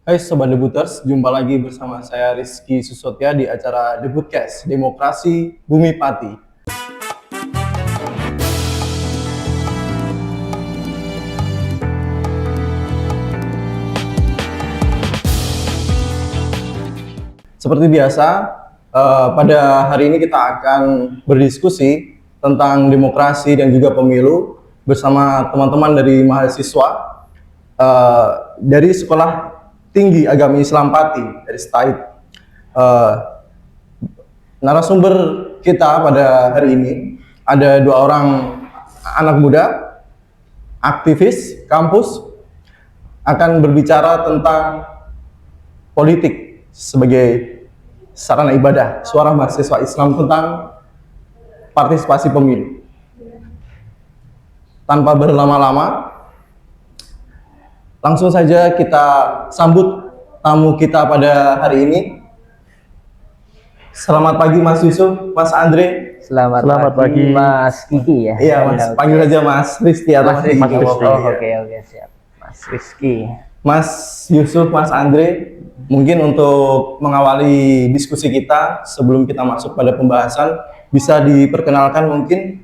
Hai Sobat Debuters, jumpa lagi bersama saya Rizky Susotya di acara Debutcast, Demokrasi Bumi Pati. Seperti biasa, pada hari ini kita akan berdiskusi tentang demokrasi dan juga pemilu bersama teman-teman dari mahasiswa dari Sekolah Tinggi Agama Islam Pati dari STAIP. Narasumber kita pada hari ini ada dua orang anak muda, aktivis kampus, akan berbicara tentang politik sebagai sarana ibadah, suara mahasiswa Islam tentang partisipasi pemilu. Tanpa berlama-lama, langsung saja kita sambut tamu kita pada hari ini. Selamat pagi Mas Yusuf, Mas Andre. Selamat pagi Mas Kiki ya. Iya Mas, panggil aja Mas Rizky atau Mas Rizky. Oke, siap. Mas Rizky. Mas Yusuf, Mas Andre, mungkin untuk mengawali diskusi kita sebelum kita masuk pada pembahasan, bisa diperkenalkan mungkin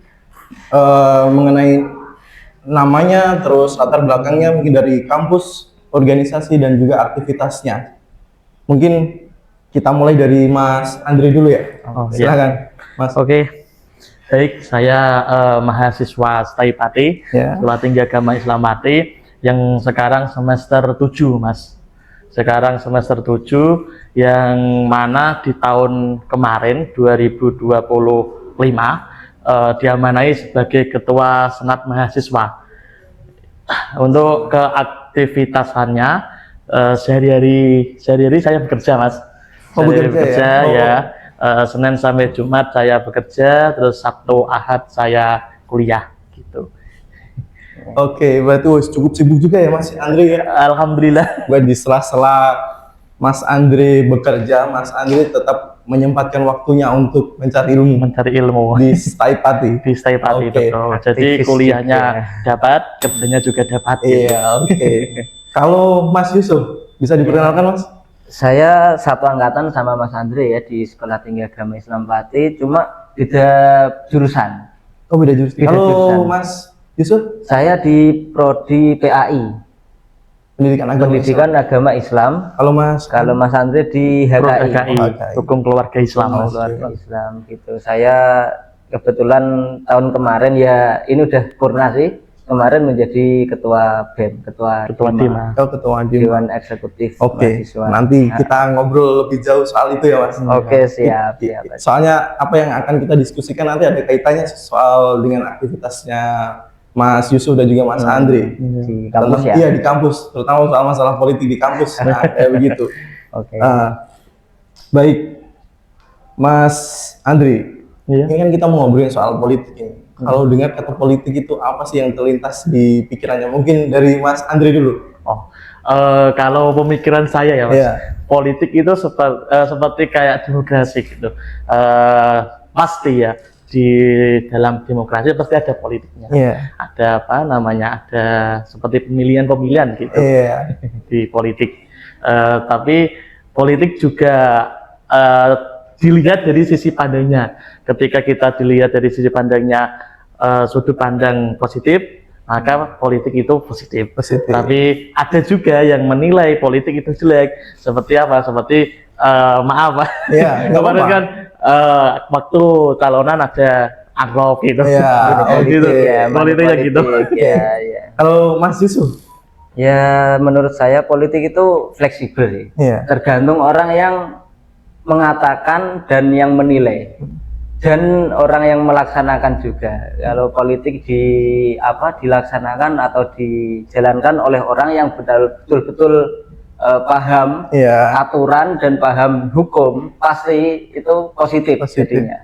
mengenai namanya, terus latar belakangnya mungkin dari kampus, organisasi, dan juga aktivitasnya. Mungkin kita mulai dari Mas Andre dulu ya. Silakan, Mas. Oke. Baik, saya mahasiswa STAIP Pati, Sekolah Tinggi Agama Islam Pati, yang sekarang semester 7, Mas. Sekarang semester 7, yang mana di tahun kemarin 2025 diamanai sebagai Ketua Senat Mahasiswa. Untuk keaktivitasannya sehari-hari saya bekerja, Mas. Bekerja ya. Senin sampai Jumat saya bekerja, terus Sabtu Ahad saya kuliah gitu. Oke, berarti cukup sibuk juga ya Mas Andre ya. Alhamdulillah. Buat di sela-sela Mas Andre bekerja, Mas Andre tetap menyempatkan waktunya untuk mencari ilmu di STAIP Pati. Di STAIP Pati, betul. Jadi kuliahnya dapat, kerjanya juga dapat. Iya, oke. Kalau Mas Yusuf, bisa diperkenalkan Mas? Saya satu angkatan sama Mas Andre ya di Sekolah Tinggi Agama Islam Pati, cuma beda jurusan. Oh, beda jurusan. Kalau Mas Yusuf? Saya di Prodi PAI. Pendidikan Agama Islam. Kalau Mas Andre di HKI. Hukum Keluarga Islam. Keluarga Islam gitu. Saya kebetulan tahun kemarin ya ini udah purna sih. Kemarin menjadi ketua BEM, ketua DIMA. Ketua Dewan Eksekutif Mahasiswa. Nanti kita ngobrol lebih jauh soal itu ya Mas. Oke, siap. Soalnya apa yang akan kita diskusikan nanti ada kaitannya soal dengan aktivitasnya Mas Yusuf dan juga Mas Andre di kampus ya? Iya, di kampus, terutama soal masalah politik di kampus. Nah, kayak begitu. Oke. Baik, Mas Andre, ini kan kita mau ngobrolin soal politik ini. Kalau dengar kata politik itu apa sih yang terlintas di pikirannya? Mungkin dari Mas Andre dulu. Kalau pemikiran saya ya Mas, politik itu seperti kayak demokrasi gitu. Pasti ya, di dalam demokrasi pasti ada politiknya. Ada apa namanya, ada seperti pemilihan gitu di politik. Tapi politik juga dilihat dari sisi pandangnya. Ketika kita dilihat dari sisi pandangnya sudut pandang positif, maka politik itu positif. Tapi ada juga yang menilai politik itu jelek. Seperti apa? Seperti maaf Pak. Kemarin kan waktu calonan ada amplop gitu. Politiknya gitu. Kalau Mas Yusuf? Ya menurut saya politik itu fleksibel. Tergantung orang yang mengatakan dan yang menilai. Dan orang yang melaksanakan juga. Kalau politik dilaksanakan atau dijalankan oleh orang yang betul-betul paham aturan dan paham hukum, pasti itu positif jadinya.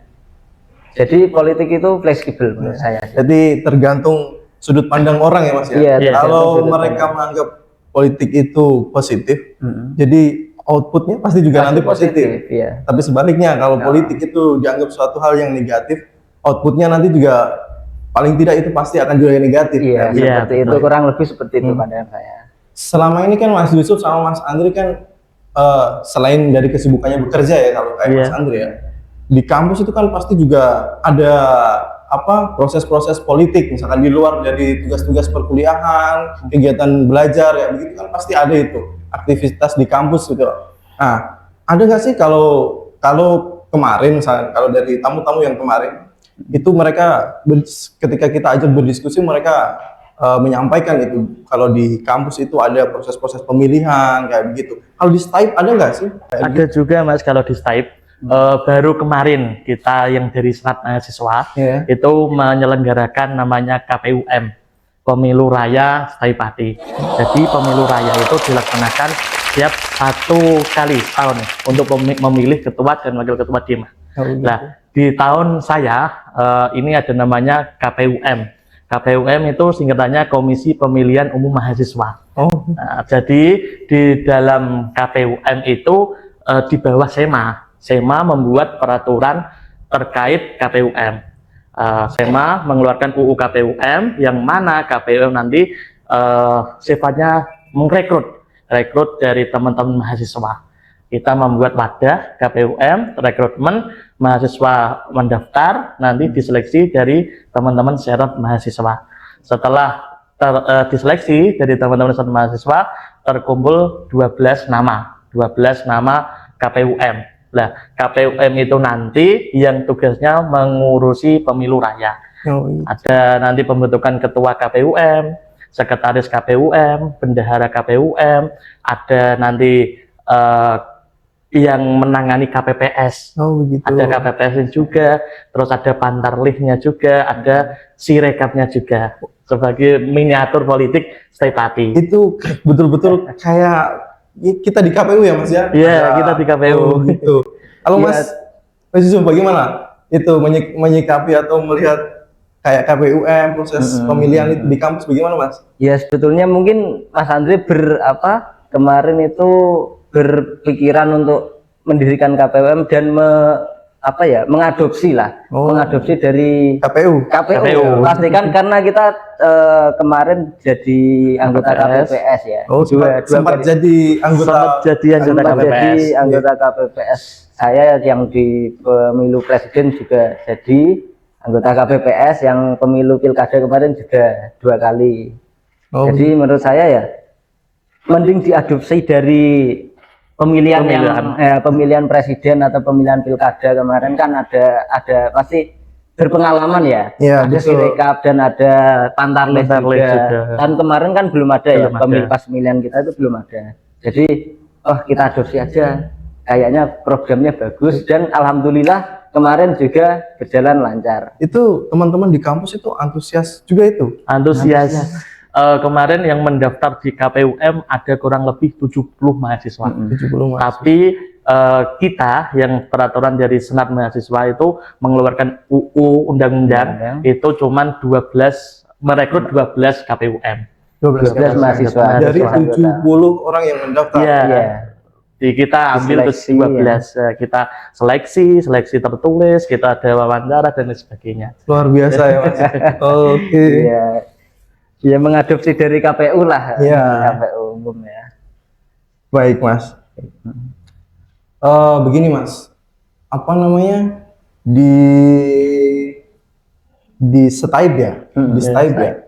Jadi politik itu fleksibel menurut saya. Jadi tergantung sudut pandang orang ya Mas ya. Kalau mereka menganggap politik itu positif, jadi outputnya pasti juga nanti positif. Tapi sebaliknya kalau politik itu dianggap suatu hal yang negatif, outputnya nanti juga paling tidak itu pasti akan juga negatif. Seperti itu, kurang lebih seperti itu pandangan saya. selama ini kan Mas Yusuf sama Mas Andri kan selain dari kesibukannya bekerja ya kalau kayak Mas Andri ya, di kampus itu kan pasti juga ada apa proses-proses politik, misalkan di luar dari tugas-tugas perkuliahan, kegiatan belajar ya begitu kan pasti ada itu aktivitas di kampus gitu. Nah, ada nggak sih kalau kemarin misalnya kalau dari tamu-tamu yang kemarin itu mereka ketika kita ajak berdiskusi mereka menyampaikan itu kalau di kampus itu ada proses-proses pemilihan kayak begitu. Kalau di STAIP ada nggak sih? Ada juga Mas kalau di STAIP. Baru kemarin kita yang dari Senat Mahasiswa itu menyelenggarakan namanya KPUM, Pemilu Raya Staipati. Jadi pemilu raya itu dilaksanakan setiap 1 kali setahun untuk memilih ketua dan wakil ketua DIMA. Nah, di tahun saya ini ada namanya KPUM. KPUM itu singkatannya Komisi Pemilihan Umum Mahasiswa. Nah, jadi di dalam KPUM itu di bawah SEMA membuat peraturan terkait KPUM. SEMA mengeluarkan UU KPUM yang mana KPUM nanti sifatnya merekrut dari teman-teman mahasiswa. Kita membuat wadah KPUM, rekrutmen, mahasiswa mendaftar, nanti diseleksi dari teman-teman syarat mahasiswa. Setelah diseleksi dari teman-teman syarat mahasiswa, terkumpul 12 nama KPUM. Nah, KPUM itu nanti yang tugasnya mengurusi pemilu raya. Ada nanti pembentukan ketua KPUM, sekretaris KPUM, bendahara KPUM, ada nanti yang menangani KPPS. Ada KPPS juga, terus ada pantarlihnya juga, ada sirekapnya juga sebagai miniatur politik Staipati. Itu betul-betul kayak kita di KPU ya Mas ya? Iya, kita di KPU. Gitu. Kalau Mas Yusuf bagaimana itu menyikapi atau melihat kayak KPUM proses pemilihan itu di kampus bagaimana Mas? Ya sebetulnya mungkin Mas Andri kemarin itu berpikiran untuk mendirikan KPUM dan mengadopsi dari KPU. Pastikan karena kita kemarin jadi anggota KPPS ya. Sempat jadi anggota KPPS. Saya yang di pemilu presiden juga jadi anggota KPPS, yang pemilu pilkada kemarin juga 2 kali. Jadi menurut saya ya mending diadopsi dari pemilihan presiden atau pemilihan pilkada kemarin kan ada pasti berpengalaman ya, ada sirekap dan ada pantarlih juga. Dan kemarin kan belum ada pemilihan kita itu belum ada. Jadi kita adopsi aja, kayaknya programnya bagus dan alhamdulillah kemarin juga berjalan lancar. Itu teman-teman di kampus itu antusias juga itu? Antusias. Kemarin yang mendaftar di KPUM ada kurang lebih 70 mahasiswa. 70 mahasiswa. Tapi kita yang peraturan dari Senat Mahasiswa itu mengeluarkan UU undang-undang itu cuman 12 merekrut 12 KPUM. 12 mahasiswa. Dari 70 orang yang mendaftar. Iya. Jadi kita ambil terus 12 kita seleksi tertulis, kita ada wawancara dan sebagainya. Luar biasa ya Mas. Oke. Ya mengadopsi dari KPU lah, KPU umum ya. Baik Mas. Begini Mas, apa namanya di STAIP ya, di STAIP ya.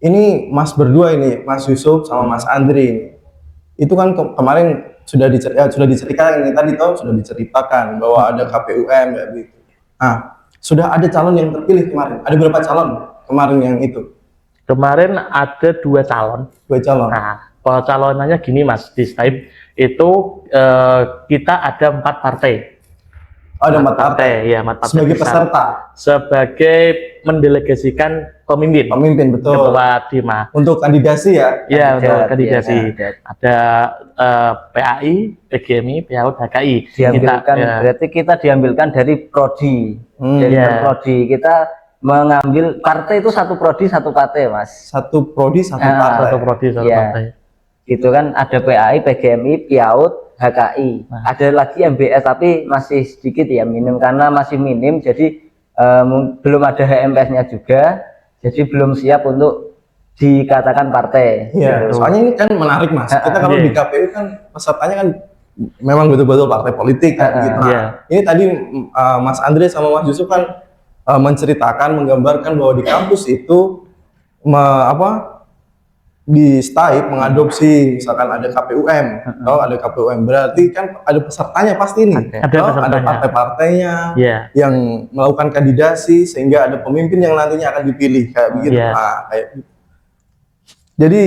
Ini Mas berdua ini, Mas Yusuf sama Mas Andri. Itu kan kemarin sudah diceritakan ini tadi sudah diceritakan bahwa ada KPUM ya gitu. Nah, sudah ada calon yang terpilih kemarin. Ada berapa calon kemarin yang itu? Kemarin ada 2 calon. 2 calon. Nah, pencalonannya gini Mas, di STAIP itu kita ada 4 partai. Ada 4 partai. Ya, 4 partai. Sebagai besar. peserta. Sebagai mendelegasikan pemimpin. Pemimpin betul. Ketua DIMA. Untuk kandidasi ya. Iya, untuk kandidasi. Ada PAI, PGMI, PAUD, HKI. Berarti kita diambilkan dari prodi. Dari prodi kita mengambil partai itu 1 prodi 1 partai Mas. 1 prodi 1 partai. 1 prodi 1 partai. Itu kan ada PAI, PGMI, PIAUD, HKI. Ada lagi MBS tapi masih sedikit ya, minim karena masih minim. Jadi belum ada HMPS-nya juga. Jadi belum siap untuk dikatakan partai. Iya, gitu. soalnya ini kan menarik Mas. Kita kalau Iya. di KPU kan pesertanya kan memang betul-betul partai politik kan gitu. Nah, Iya. ini tadi Mas Andre sama Mas Yusuf kan menceritakan, menggambarkan bahwa di kampus itu di STAIP mengadopsi misalkan ada KPUM. Kalau ada KPUM berarti kan ada pesertanya pasti nih. Ada. Ada Kalau ada pesertanya. partai-partainya Iya. yang melakukan kandidasi sehingga ada pemimpin yang nantinya akan dipilih kayak begitu. Iya. Nah, kayak gitu. Jadi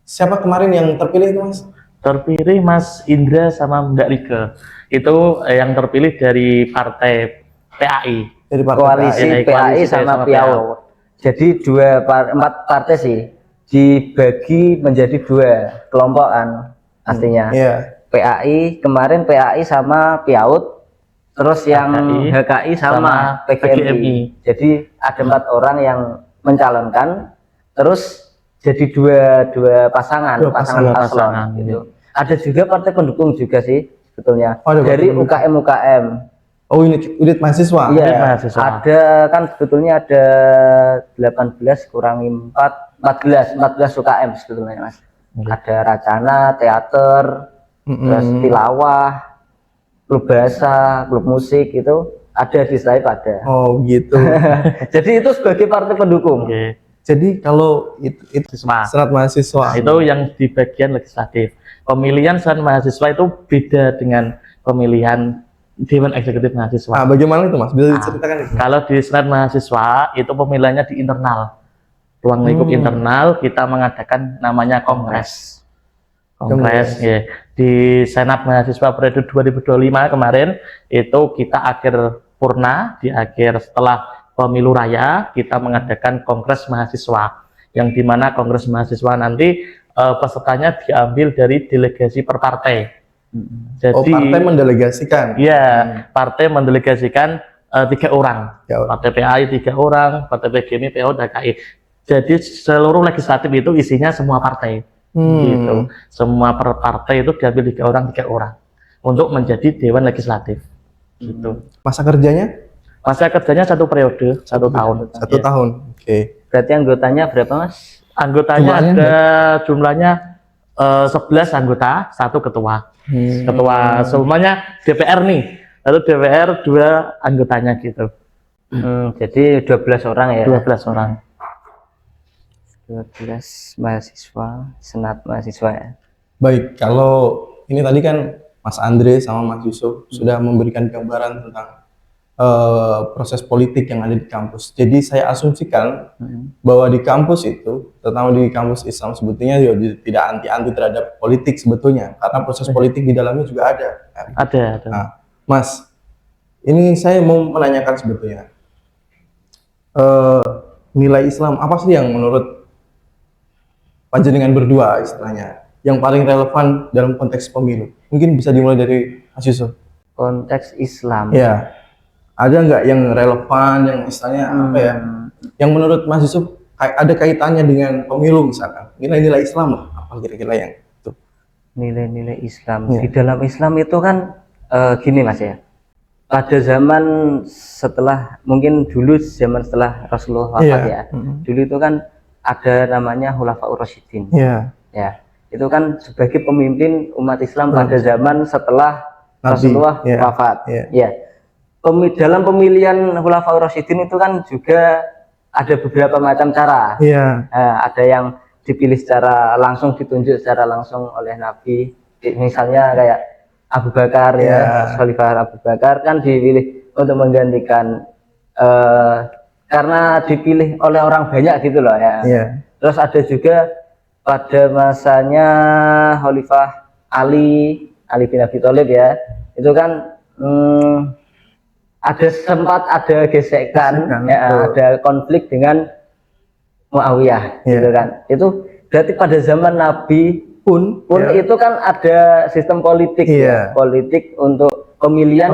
siapa kemarin yang terpilih itu Mas? Terpilih Mas Indra sama Mbak Rike. Itu yang terpilih dari partai PAI. Dari partai Koalisi PAI. PAI Koalisi sama sama PIAU. Jadi empat partai sih dibagi menjadi dua kelompokan artinya. Iya. PAI kemarin PAI sama PIAUD, terus yang HKI sama sama PGMI. PGMI. Jadi ada 4 orang yang mencalonkan, terus jadi dua pasangan Dua pasangan pasangan. paslon gitu. Ada juga partai pendukung juga sih sebetulnya Oh, ada dari partai pendukung. UKM. Oh, unit mahasiswa. Iya, Unit mahasiswa. ada kan sebetulnya ada 18 kurangi 14 UKM sebetulnya Mas. Ada Racana, teater, terus tilawah, klub bahasa, klub musik itu ada di STAIP ada. Oh, gitu. Jadi itu sebagai partai pendukung. Oke. Jadi kalau itu Mahasiswa. senat mahasiswa. Itu yang di bagian legislatif. Pemilihan senat mahasiswa itu beda dengan pemilihan Dewan Eksekutif Mahasiswa. Nah, bagaimana itu Mas? Bisa diceritakan itu? Kalau di senat mahasiswa itu pemilihannya di internal, ruang lingkup internal. Kita mengadakan namanya kongres. Kongres, ya. Di senat mahasiswa periode 2025 kemarin itu kita akhir purna, di akhir setelah pemilu raya kita mengadakan kongres mahasiswa, yang dimana kongres mahasiswa nanti pesertanya diambil dari delegasi per partai. Jadi partai mendelegasikan. ya, partai mendelegasikan 3 orang. Ya. Partai PAI 3 orang, partai PGMI, PO, DKI. Jadi seluruh legislatif itu isinya semua partai. Gitu. Semua per partai itu diambil 3 orang untuk menjadi Dewan Legislatif. Gitu. Masa kerjanya? Masa kerjanya 1 periode, 1 tahun. 1 Ya. tahun. Oke. Berarti anggotanya berapa Mas? Anggotanya Jumlahnya ada jumlahnya 11 anggota, 1 ketua. Ketua semuanya DPR nih. Lalu DPR 2 anggotanya gitu. Jadi 12 orang ya. 12 orang. 12 mahasiswa, senat mahasiswa ya. Baik, kalau ini tadi kan Mas Andre sama Mas Yusuf sudah memberikan gambaran tentang proses politik yang ada di kampus. Jadi saya asumsikan bahwa di kampus itu, terutama di kampus Islam sebetulnya ya tidak anti-anti terhadap politik sebetulnya, karena proses politik di dalamnya juga ada. Ada. Nah, Mas, ini saya mau menanyakan sebetulnya nilai Islam apa sih yang menurut panjenengan berdua istilahnya yang paling relevan dalam konteks pemilu? Mungkin bisa dimulai dari Mas Yusuf. Konteks Islam. Ya, ada nggak yang relevan, yang istilahnya apa ya, yang menurut Mas Yusuf ada kaitannya dengan pemilu misalkan, nilai-nilai Islam lah, apa kira-kira yang itu? Nilai-nilai Islam. Ya. Di dalam Islam itu kan gini Mas ya. Pada zaman setelah, mungkin dulu zaman setelah Rasulullah wafat ya. Dulu itu kan ada namanya Khulafaur Rasyidin. Iya. Ya. Itu kan sebagai pemimpin umat Islam pada zaman setelah Nabi, Rasulullah ya, wafat. ya. Ya. Dalam pemilihan Khulafaur Rasyidin itu kan juga ada beberapa macam cara. Iya. Ada yang dipilih secara langsung, ditunjuk secara langsung oleh Nabi. Misalnya kayak Abu Bakar ya, Khalifah Abu Bakar kan dipilih untuk menggantikan karena dipilih oleh orang banyak gitu loh ya. Iya. Terus ada juga pada masanya Khalifah Ali bin Abi Thalib ya, itu kan sempat ada gesekan, ya, ada konflik dengan Muawiyah, gitu kan. Itu berarti pada zaman Nabi pun itu kan ada sistem politik, ya, politik untuk pemilihan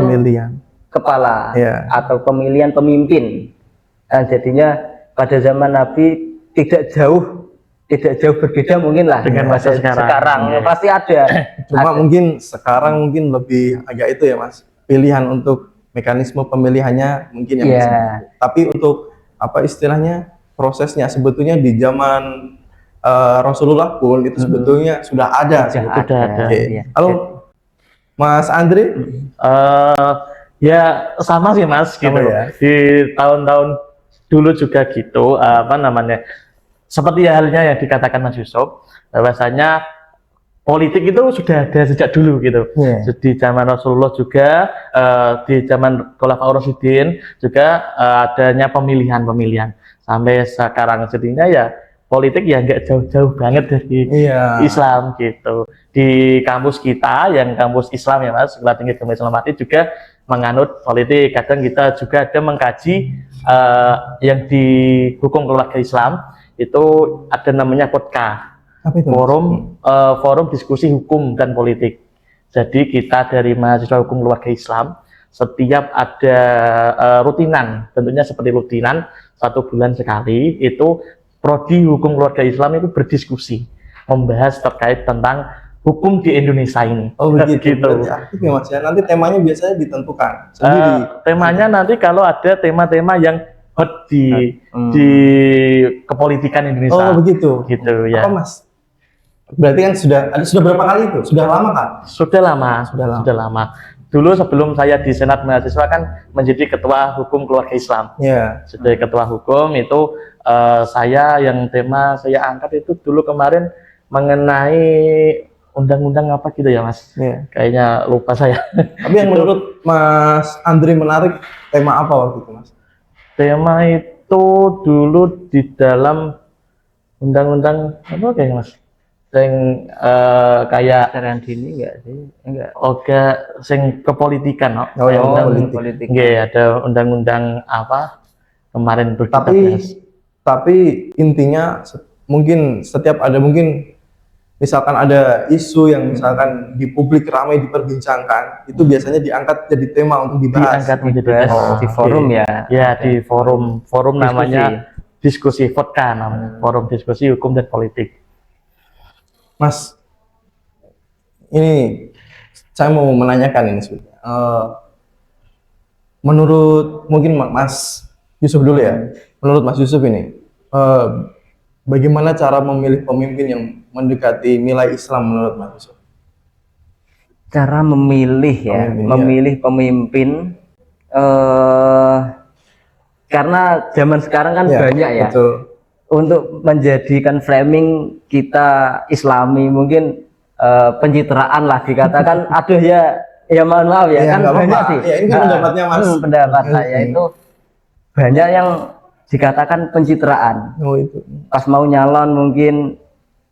kepala atau pemilihan pemimpin. Nah, jadinya pada zaman Nabi tidak jauh berbeda mungkin lah dengan masa sekarang. Ya. Pasti ada. Cuma mungkin sekarang mungkin lebih agak itu ya Mas, pilihan untuk mekanisme pemilihannya mungkin yang tapi untuk apa istilahnya prosesnya sebetulnya di zaman Rasulullah pun itu sebetulnya sudah ada. Sudah ada. Oke. Iya. Halo, Mas Andre. Ya sama sih Mas gitu. Sama ya? Di tahun-tahun dulu juga gitu, apa namanya, seperti halnya yang dikatakan Mas Yusuf, bahwasanya politik itu sudah ada sejak dulu gitu. Iya. Di zaman Rasulullah juga, di zaman Khulafaur Rasyidin juga adanya pemilihan-pemilihan. Sampai sekarang jadinya ya politik ya nggak jauh-jauh banget dari Iya. Islam gitu. Di kampus kita yang kampus Islam ya Mas, Sekolah Tinggi Agama Islam Mati juga menganut politik. Kadang kita juga ada mengkaji yang di hukum keluarga Islam itu ada namanya PODKA. Apa itu? Forum diskusi hukum dan politik. Jadi kita dari mahasiswa hukum keluarga Islam setiap ada rutinan, tentunya seperti rutinan 1 bulan sekali itu prodi hukum keluarga Islam itu berdiskusi membahas terkait tentang hukum di Indonesia ini. Oh begitu. Gitu. Berarti aktif ya Mas ya. Nanti temanya biasanya ditentukan sendiri. Temanya nanti kalau ada tema-tema yang hot di kepolitikan Indonesia. Oh begitu. Gitu ya. Apa Mas? Berarti kan sudah berapa kali itu? Sudah lama kan? Sudah lama. Dulu sebelum saya di Senat Mahasiswa kan menjadi ketua hukum keluarga Islam. Iya. Sebagai ketua hukum itu saya yang tema saya angkat itu dulu kemarin mengenai undang-undang apa gitu ya Mas. Iya. Kayaknya lupa saya. Tapi yang menurut Mas Andre menarik tema apa waktu itu Mas? Tema itu dulu di dalam undang-undang apa kayak Mas? Sing kayak Saran dini enggak sih? Enggak. oke sing kepolitikan no? Oh, ya, Undang- politik. Nggih, ada undang-undang apa kemarin tuh kita bahas. Tapi intinya mungkin setiap ada mungkin misalkan ada isu yang misalkan di publik ramai diperbincangkan, itu biasanya diangkat jadi tema untuk dibahas. Diangkat menjadi Dibahas tema. di forum Oke. ya. Ya di forum Diskusi. namanya diskusi vodka namanya forum diskusi hukum dan politik. Mas, ini saya mau menanyakan ini sebenarnya. Menurut mungkin Mas Yusuf dulu ya. Menurut Mas Yusuf ini, bagaimana cara memilih pemimpin yang mendekati nilai Islam menurut Mas Yusuf? Cara memilih ya, Pemimpin, memilih pemimpin karena zaman sekarang kan banyak ya. Betul. Untuk menjadikan framing kita Islami mungkin pencitraan lah dikatakan aduh ya mohon maaf ya, Ya, kan nggak apa-apa. banyak sih. Ya, ini kan pendapatnya Mas. Pendapat saya itu banyak yang dikatakan pencitraan. Oh itu. Pas mau nyalon mungkin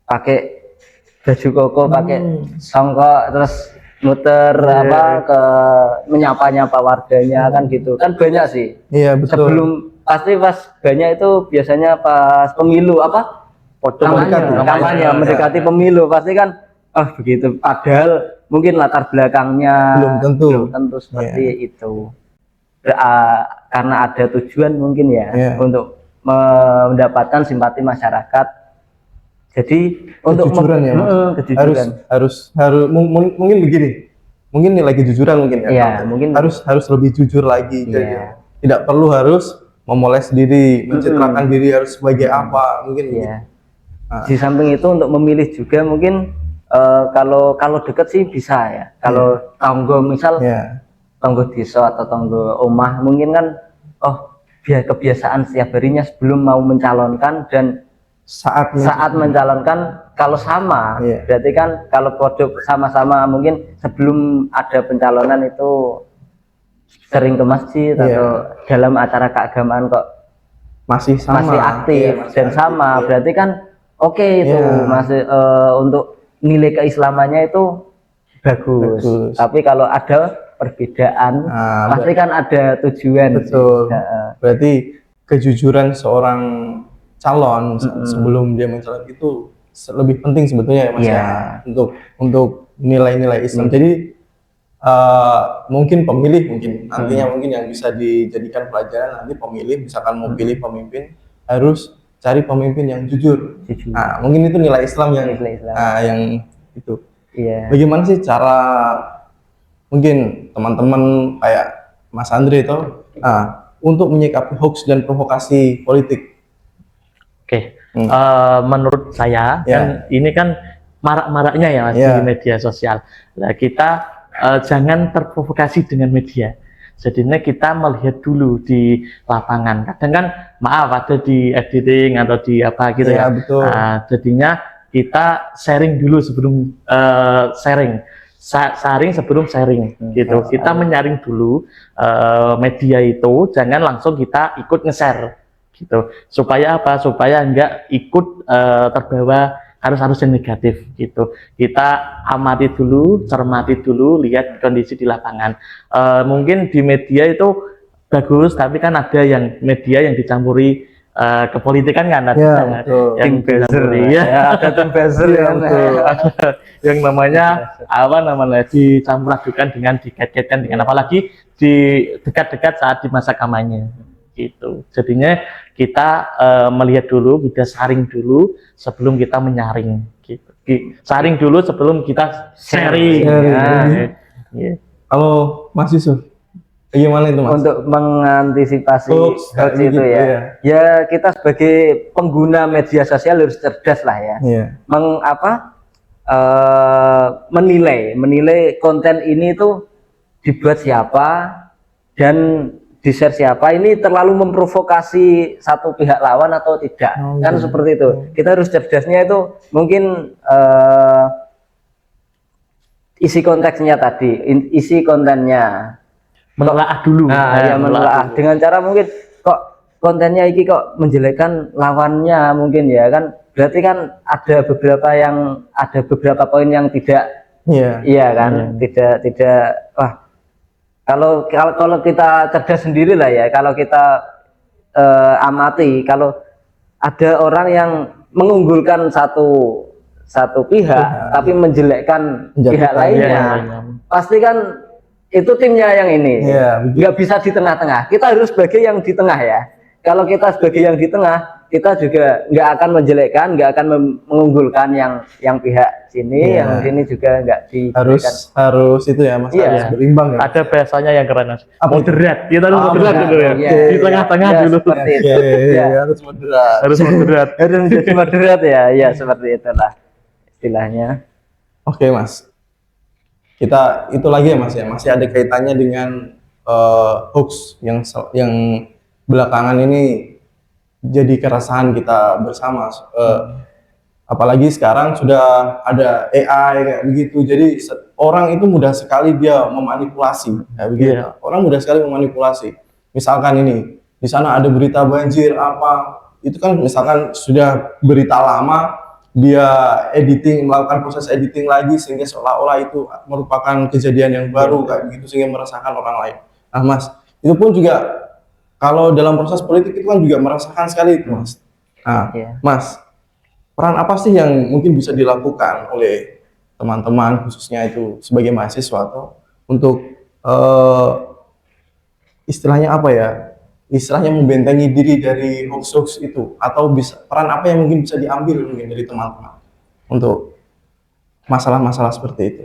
pakai baju koko, pakai songkok, terus muter apa ke menyapa-nyapa warganya kan gitu. Kan banyak sih. Iya betul. Sebelum pasti pas banyak itu biasanya pas pemilu apa kampanye mendekati pemilu pasti kan begitu, padahal mungkin latar belakangnya belum tentu seperti itu. Karena ada tujuan mungkin ya untuk mendapatkan simpati masyarakat, jadi untuk kejujuran ya Mas. kejujuran. harus mungkin begini, mungkin nilai kejujuran mungkin ya, Iya, mungkin harus lebih jujur lagi. Iya. Jadi tidak perlu harus memoles diri, mencitrakan diri harus sebagai apa, mungkin Iya. Nah. Di samping itu untuk memilih juga mungkin kalau dekat sih bisa ya. Kalau tonggo misal tonggo desa atau tonggo omah mungkin kan biar kebiasaan setiap harinya sebelum mau mencalonkan dan saat mencalonkan kalau sama berarti kan kalau produk sama-sama mungkin sebelum ada pencalonan itu sering ke masjid atau dalam acara keagamaan kok masih aktif dan sama berarti kan oke itu masih untuk nilai keislamannya itu bagus. Tapi kalau ada perbedaan pasti kan ada tujuan. Betul. Berarti kejujuran seorang calon sebelum dia mencalon itu lebih penting sebetulnya ya Mas ya, untuk nilai-nilai Islam. Jadi mungkin pemilih nantinya mungkin yang bisa dijadikan pelajaran nanti pemilih misalkan mau pilih pemimpin harus cari pemimpin yang jujur. Nah, mungkin itu nilai Islam yang itu. Iya. Bagaimana sih cara mungkin teman-teman kayak Mas Andre itu untuk menyikapi hoax dan provokasi politik? Oke, menurut saya Ya. kan ini kan marak-maraknya ya Mas Ya. di media sosial. Nah, kita jangan terprovokasi dengan media. Jadinya kita melihat dulu di lapangan. Kadang kan maaf ada di editing atau di apa gitu Ya, ya. betul. Nah, jadinya kita sharing dulu sebelum sharing. Sharing sebelum sharing gitu. Kita menyaring dulu media itu, jangan langsung kita ikut nge-share gitu. Supaya apa? Supaya enggak ikut terbawa arus-arus yang negatif gitu. Kita amati dulu, cermati dulu, lihat kondisi di lapangan. Mungkin di media itu bagus, tapi kan ada yang media yang dicampuri kepolitikan kan ada Ya, betul. yang dicampuri ya. Ada tim buzzer Iya, kan. betul. Yang namanya apa namanya dicampur adukan dengan dikait-kaitkan dengan apalagi di dekat-dekat saat di masa kampanye gitu. Jadinya kita melihat dulu, kita saring dulu sebelum kita menyaring gitu. Saring dulu sebelum kita sharing. Sharing. Ya. Ya. Kalau Mas Yusuf, gimana itu Mas? Untuk mengantisipasi Hoax, kayak hoax itu gitu, ya. ya. Ya kita sebagai pengguna media sosial harus cerdas lah ya. Iya. Menilai konten ini tuh dibuat siapa dan di-share siapa, ini terlalu memprovokasi satu pihak lawan atau tidak. Oh, Kan iya. seperti itu. Kita harus cerdasnya itu mungkin isi konteksnya tadi, isi kontennya. Menelaah dulu. Nah, ya menelaah dulu. dengan cara mungkin kok kontennya iki kok menjelekkan lawannya mungkin ya kan, berarti kan ada beberapa poin yang tidak Iya. iya kan, tidak wah, kalau kita cerdas sendiri lah ya, kalau kita amati, kalau ada orang yang mengunggulkan satu pihak tapi menjelekkan pihak lainnya, pasti kan itu timnya yang ini. Iya, Nggak bisa di tengah-tengah. Kita harus sebagai yang di tengah ya. Kalau kita sebagai yang di tengah, kita juga nggak akan menjelekkan, nggak akan mengunggulkan yang pihak sini, Iya. yang sini juga nggak dijelekan. harus itu ya Mas, Iya. harus berimbang ya. Ada bahasanya yang keren Mas. Apa itu? Moderat. Kita harus moderat moderat. dulu ya. Iya, Di iya. tengah-tengah Iya, dulu. seperti itu. Oke, Ya. harus moderat. Harus moderat. Harus menjadi moderat ya, ya seperti itulah istilahnya. Oke Mas, kita itu lagi ya Mas ya, masih ada kaitannya dengan hoax yang belakangan ini jadi keresahan kita bersama. Apalagi sekarang sudah ada AI kayak begitu, jadi orang itu mudah sekali dia memanipulasi kayak begitu. Iya. Orang mudah sekali memanipulasi. Misalkan ini di sana ada berita banjir apa, itu kan misalkan sudah berita lama, dia melakukan proses editing lagi sehingga seolah-olah itu merupakan kejadian yang baru kayak begitu sehingga meresahkan orang lain. Nah Mas, itu pun juga kalau dalam proses politik itu kan juga meresahkan sekali itu Mas. Nah Iya. Mas, peran apa sih yang mungkin bisa dilakukan oleh teman-teman khususnya itu sebagai mahasiswa atau untuk istilahnya apa ya? Istilahnya membentengi diri dari hoax-hoax itu, atau peran apa yang mungkin bisa diambil mungkin dari teman-teman untuk masalah-masalah seperti itu?